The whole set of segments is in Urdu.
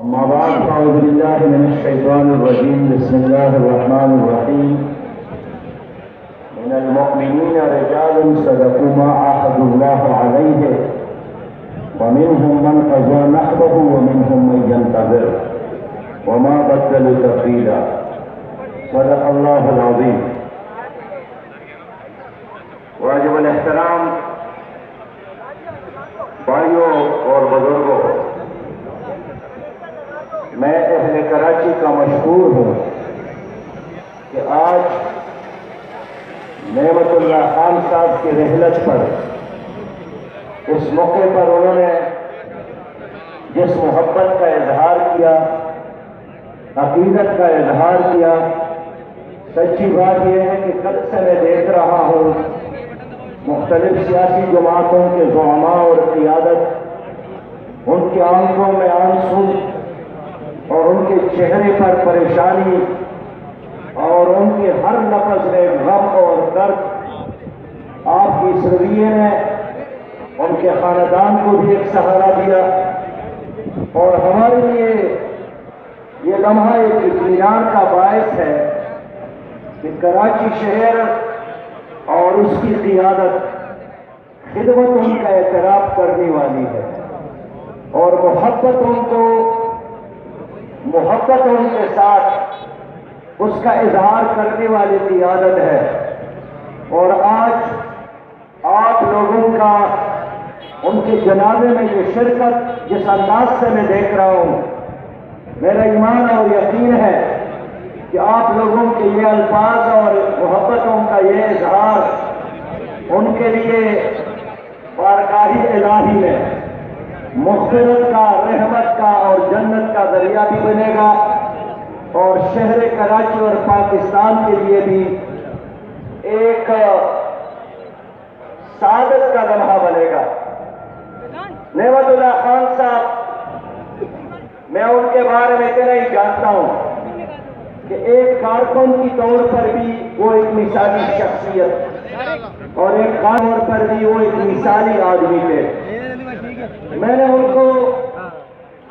أما بعد فأعوذ بالله من الشيطان الرجيم بسم الله الرحمن الرحيم من المؤمنين رجال صدقوا ما عاهدوا الله عليه ومنهم من قضى نحبه ومنهم من ينتظر وما بدلوا تبديلا صدق الله العظيم. واجب الاحترام بھائیوں اور بزرگوں، میں اہل کراچی کا مشہور ہوں کہ آج نعمت اللہ خان صاحب کی رحلت پر اس موقع پر انہوں نے جس محبت کا اظہار کیا، عقیدت کا اظہار کیا، سچی بات یہ ہے کہ کل سے میں دیکھ رہا ہوں مختلف سیاسی جماعتوں کے زعماء اور قیادت، ان کی آنکھوں میں آنسو اور ان کے چہرے پر پریشانی اور ان کے ہر لفظ میں غم اور درد. آپ کی اس رویے نے ان کے خاندان کو بھی ایک سہارا دیا اور ہمارے لیے یہ لمحہ ایک اطمینان کا باعث ہے کہ کراچی شہر اور اس کی قیادت خدمت ان کا اعتراف کرنے والی ہے اور محبت ان کے ساتھ اس کا اظہار کرنے والی قیادت ہے. اور آج آپ لوگوں کا ان کے جنازے میں یہ شرکت جس انداز سے میں دیکھ رہا ہوں، میرا ایمان اور یقین ہے کہ آپ لوگوں کے یہ الفاظ اور محبتوں کا یہ اظہار ان کے لیے بارگاہ الہی میں مغفرت کا، رحمت کا اور جنت کا ذریعہ بھی بنے گا اور شہر کراچی اور پاکستان کے لیے بھی ایک سعادت کا لمحہ بنے گا. نعمت اللہ خان صاحب، میں ان کے بارے میں اتنا ہی جانتا ہوں کہ ایک کارکن کی طور پر بھی وہ ایک مثالی شخصیت اور ایک طور پر بھی وہ ایک مثالی آدمی تھے. میں نے ان کو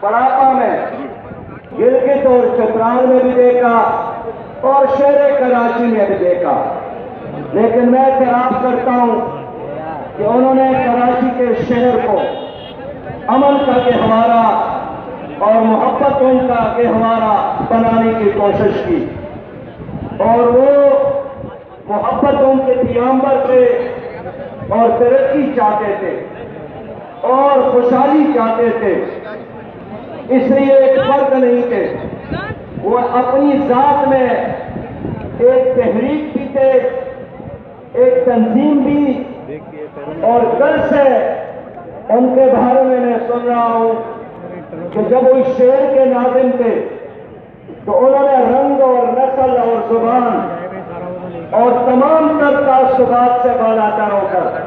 پڑاپا میں، گلگت اور چترال میں بھی دیکھا اور شہر کراچی میں بھی دیکھا، لیکن میں اعتراف کرتا ہوں کہ انہوں نے کراچی کے شہر کو امن کا گہوارہ اور محبت ان کا گہوارہ بنانے کی کوشش کی اور وہ محبت ان کے پیغمبر تھے اور ترقی چاہتے تھے اور خوشحالی چاہتے تھے. اس لیے ایک فرد نہیں تھے، وہ اپنی ذات میں ایک تحریک بھی تھے، ایک تنظیم بھی. اور کل سے ان کے بارے میں سن رہا ہوں کہ جب وہ اس شعر کے ناظم تھے تو انہوں نے رنگ اور نسل اور زبان اور تمام تر تعصبات سے بالا تر ہو کر